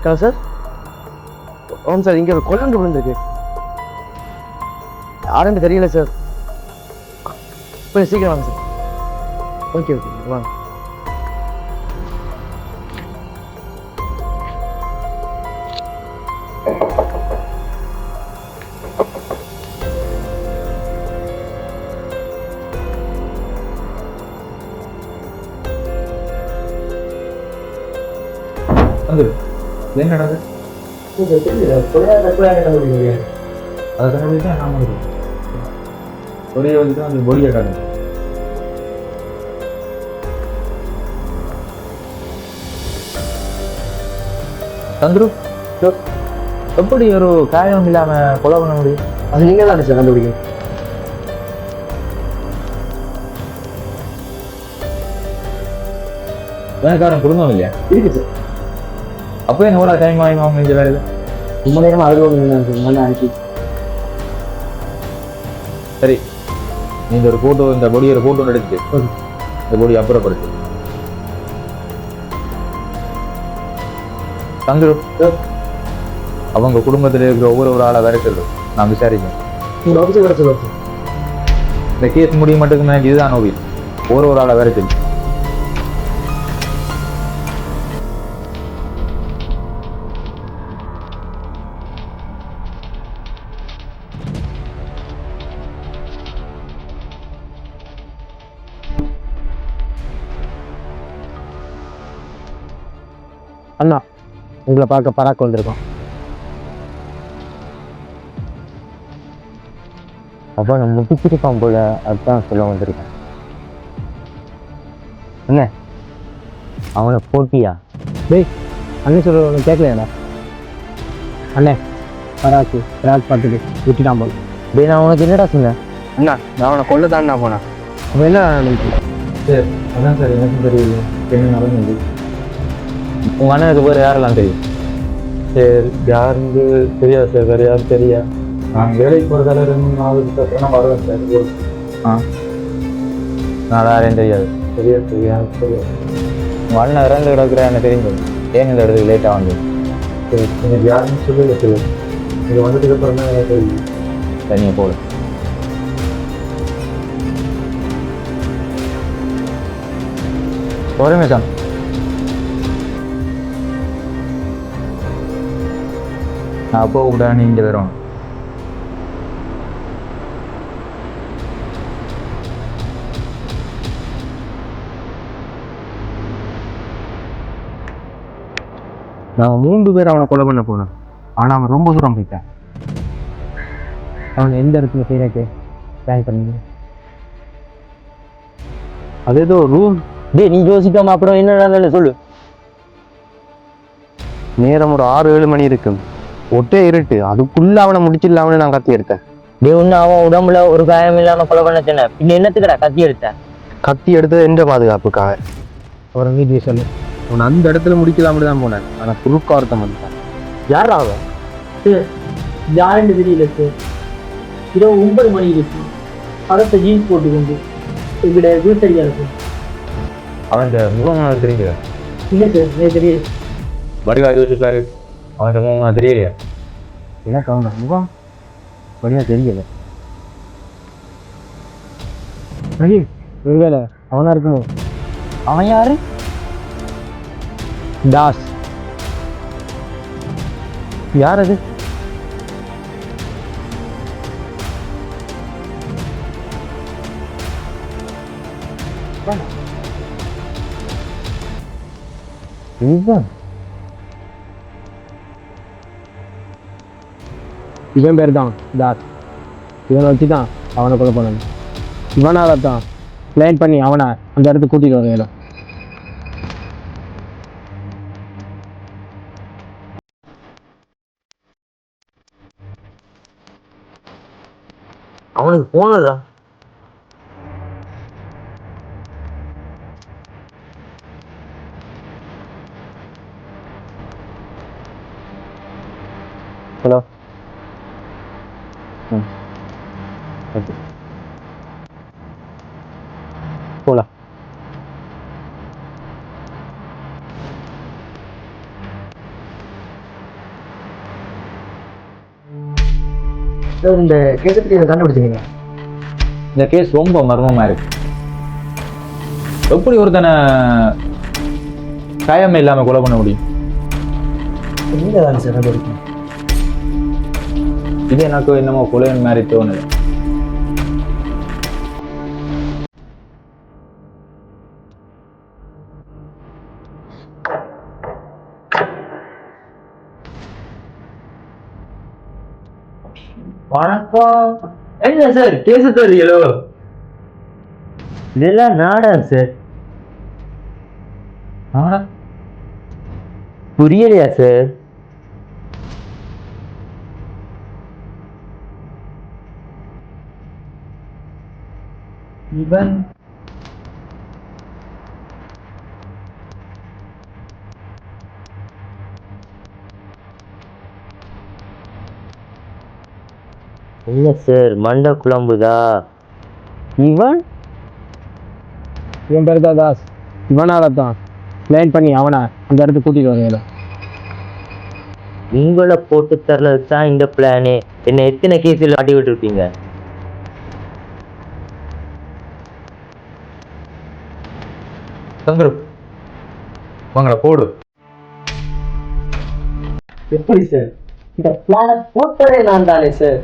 Sir ஆமாம் sir, இங்கே ஒரு கொள்ளண்டு விழுந்திருக்கு. யாருன்னு தெரியல சார். கொஞ்சம் சீக்கிரம் வாங்க சார். ஓகே ஓகே வாங்க. ஏன் நடக்குது? அதை கண்டுபிடிச்சா நாம இருக்கும் ஒரே வந்து அந்த பொடியை காணும். சந்துரு, எப்படி ஒரு காயம் இல்லாம கொலை பண்ண முடியும்? அது நீங்க தான் சார் கண்டுபிடிக்கும். வேலைக்காரன் குடும்பம் இல்லையா? இருக்கு சார். அப்போ என்ன கூட டைம் ஆகும் அவங்க இந்த வேலையில்? ரொம்ப நேரம் அது ஒன்று அனுப்பி. சரி, நீங்க ஒரு போட்டோ, இந்த பொடியோட போட்டோ எடுத்து இந்த பொடி அப்புறப்படுத்து. சந்துரு, அவங்க குடும்பத்தில் இருக்கிற ஒவ்வொரு ஆளை வர சொல்லு, நான் விசாரிக்கிறேன். இந்த கேஸ் முடிய மட்டும் எனக்கு இதுதான் நோவில். ஒரு ஆளை வர சொல்லு. அண்ணா, உங்களை பார்க்க பராக்கு வந்திருக்கோம். அப்போ நம்ம முட்டிச்சிருப்பான் போல, அதுதான் சொல்ல வந்திருக்கேன். என்ன அவனை போட்டியா? டேய், அண்ணன் சொல்ற ஒன்று கேட்கலையாடா? அண்ணே பராக்கு பார்த்துட்டு விட்டுட்டான் போல. டேய், நான் உனக்கு என்னடா சொன்னேன்? அண்ணா, நான் அவனை கொல்ல தான்டா போனேன். அவன் என்ன சார்? அதான் சார், எனக்கும் தெரியல என்ன நடந்தது. உங்கள் அண்ணனுக்கு பேர் யாரெல்லாம் தெரியும்? சரி, யாருந்து தெரியாது சார், வேறு யாரும் தெரியா. நான் வேலைக்கு போகிறதால 2 நாளுக்கு அப்புறம் நான் வருவேன் சார். நான் யாரையும் தெரியாது. தெரியாது. உங்கள் அண்ணன் இறந்து கிடக்குற எனக்கு தெரிஞ்சு ஏன் இந்த இடத்துக்கு லேட்டாக வந்து? சரி, எனக்கு யாருன்னு சொல்லல சார். நீங்கள் வந்ததுக்கு அப்புறம் தான் எனக்கு தெரியும். தனியாக போல. ஒரே தான். நான் அப்போ கூட நீங்கள் வரும். நான் 3 பேர் அவனை கொலை பண்ண போனேன். ஆனால் அவன் ரொம்ப தூரம் போயிட்டான். அவன் எந்த இடத்துல செய்யறக்கு பிளான் பண்ணி அது ஏதோ ரூம். டே, நீ யோசிக்காம அப்புறம் என்ன நடந்ததுன்னு சொல்லு. நேரம் ஒரு 6-7 மணி இருக்கும். ஒட்டே இருட்டு. அதுக்குள்ள அவனை முடிச்சிடலாம்னு நான் கத்தி எடுத்தேன். டே, ஒன்று அவன் உடம்புல ஒரு காயம் இல்லாம கொலை பண்ண சொன்னேன். பின்ன என்னத்துக்குடா கத்தி எடுத்தேன்? கத்தி எடுத்தது எந்த பாதுகாப்புக்காக. அப்புறம் வீடியோ சொல்லு. அவன் அந்த இடத்துல முடிக்கலாம்னு தான் போனேன். ஆனால் குறுக்க ஒருத்தன் வந்துட்டான். யாரா அவன்? யாருன்னு தெரியல சார். இரவு 9 மணி இருக்கு. அடுத்த ஜீன்ஸ் போட்டுக்கொண்டு எங்களுடைய வீட்டடியா இருக்கு. அவன் இந்த முகம் தெரியுங்க? இல்லை சார், எனக்கு தெரியாது. வடிவா யோசிச்சாரு. அவன் முகம் தெரியலையா? எனக்கு அவன் முகம் வழியா தெரியல. ஒருவேளை அவனா இருக்கணும். அவன் யாரு? தாஸ். யார் அது? இவன் பேர் தான் தாஸ். இவனை வச்சு தான் அவனை கொலை பண்ணணும். இவனால தான் பிளான் பண்ணி அவனை அந்த இடத்துக்கு கூட்டிட்டு வர. அவனுக்கு போனதா? ஹலோ. ஓகே, போலாம். இந்த கேசத்துக்கு இதை கண்டுபிடிச்சிங்க. இந்த கேஸ் ரொம்ப மர்மமா இருக்கு. எப்படி ஒருத்தனை காயமே இல்லாம கொலை பண்ண முடியும்? எங்க தான் சார் கண்டுபிடிக்கணும்? இது எனக்கு என்னமோ கொலை மாதிரி தோணுது. வணக்கம். என்ன சார் கேஸ் தரீங்களோ? இதெல்லாம் நாடகம் சார். புரியலையா சார்? இவன் இல்ல சார், மண்டை குழம்புதா? இவன் பேர் தான் தாஸ். இவனால தான் பிளான் பண்ணி அவனை அந்த இடத்துக்கு கூட்டிட்டு வரீங்களா? உங்களை போட்டு தரது தான் இந்த பிளானே. என்ன எத்தனை கேஸில் ஆட்டி விட்டுருப்பீங்க? சங்கரு வாங்கடா போடு. எப்படி சார்? இந்த பிளான போட்டதே நான் தானே சார்.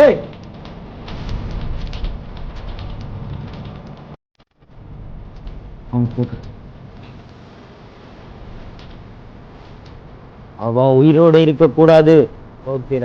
ஏய் அவன் உயிரோடு இருக்கக்கூடாது. ஓகே.